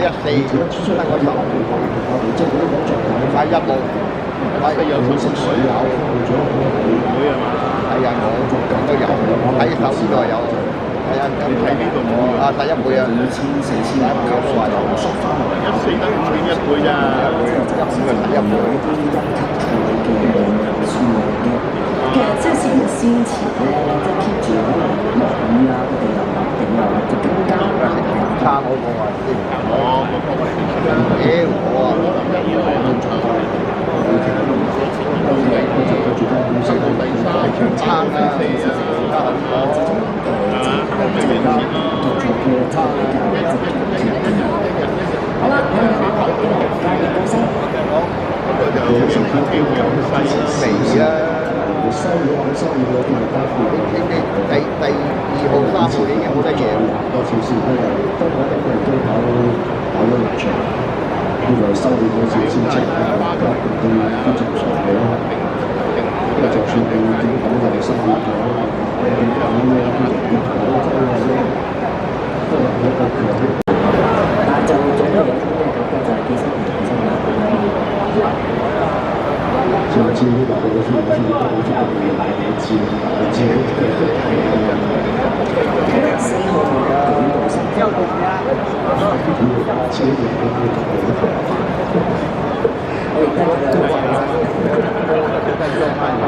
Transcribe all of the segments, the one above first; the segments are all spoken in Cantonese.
14得個10，睇一部，睇有水有，會啊嘛？係啊，我都有，睇手都係有。係啊，睇呢度冇啊，第一倍啊，第一倍我都話有，14等於1倍咋，1倍嘅第一倍。其實即係先前咧，即係 keep 住可能落雨啊，個地又唔定啊，就更加差我個話先，我好啦，我哋下一個加熱高聲。未啦。第2號、3號已經冇得贏。但就總有嘢嘅感覺就係機身唔同身啦。上次呢個我都好似都好似都未買到知4號舉到成交到啦。我亦都係係啊，只係睇我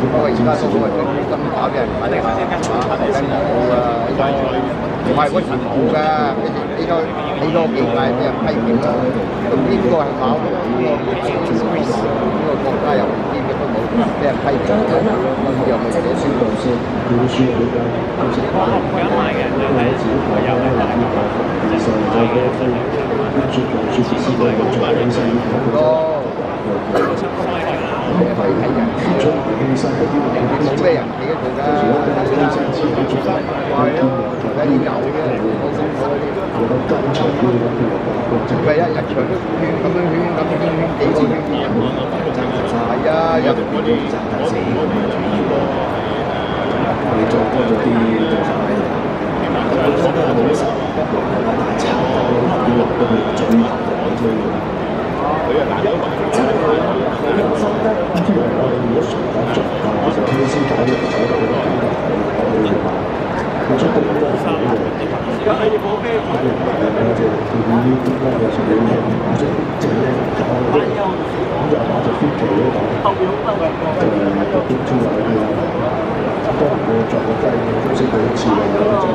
不過而家都係咁打嘅人唔係唔係嗰層好㗎，好多業界俾人批評啦。咁呢個係考呢個國家又唔知嘅都冇俾人批評，又冇寫書報書。我唔敢買嘅，就係有嘅買嘅，冇咩人企得做㗎，係啊，有啲舊嘅，佢一日長都圈咁樣幾個圈，係啊，有嗰啲你做多咗啲做晒，本身都係好實，大炒要落到去最後嗰堆。佢啊難到埋，真係佢又收得，因為我哋如果熟得足，其實佢先搞到搞到佢出到好多嘢嘅。而家喺部機，我哋佢呢啲咁嘅處理嘢，即係搞咁就話就飛機嗰度，就編出嚟嘅，當然我作個雞都識到一次啦，就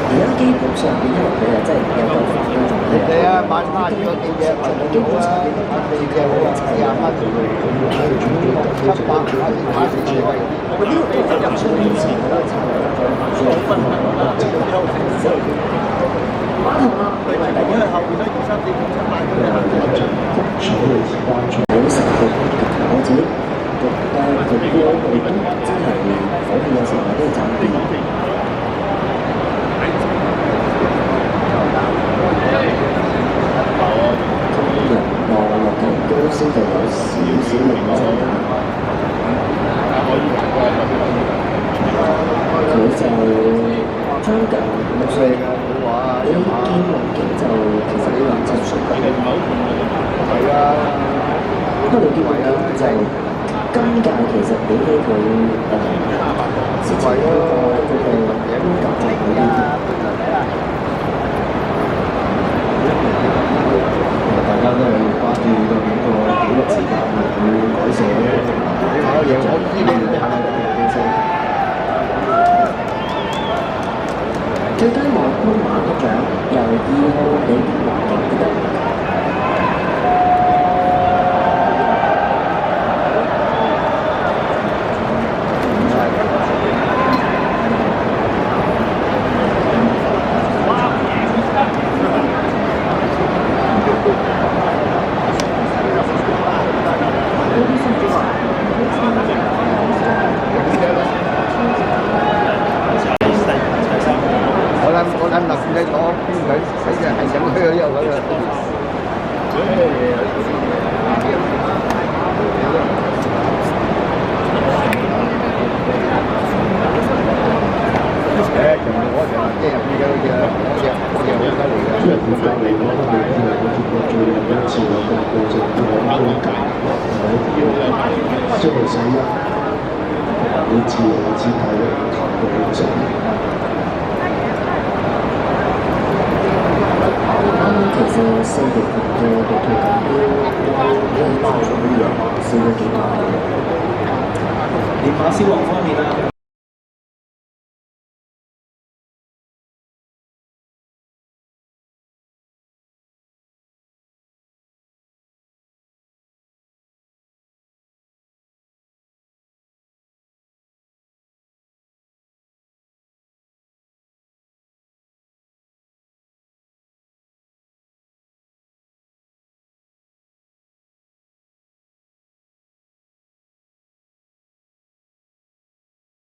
而家基本上因為佢係真係有夠發啦，你啊買翻嗰啲嘢咪基本上你嘅好啊，40蚊，700買4次位。我呢個都係入數以前嗰陣，碼頭啊，因為後邊都2、3、4、5、7萬嘅，好實嘅，我自己覺得佢歌亦都真係火氣有時候都賺啲。高升就有少少零增㗎，佢就將近6歲，你見環境就其實你話7歲嘅，係啊，不過你見環境就今屆其實比起佢之前嗰個風格就好啲。大家都係關注究竟個紀錄時間會唔會改寫？我贏我知你哋係最佳外觀馬嘅獎由2號李健華贏得。聲音，你自由自在嘅投到上嚟。其實4月份嘅獨退錦標都已經爆咗4個幾萬。練馬消亡方面啊。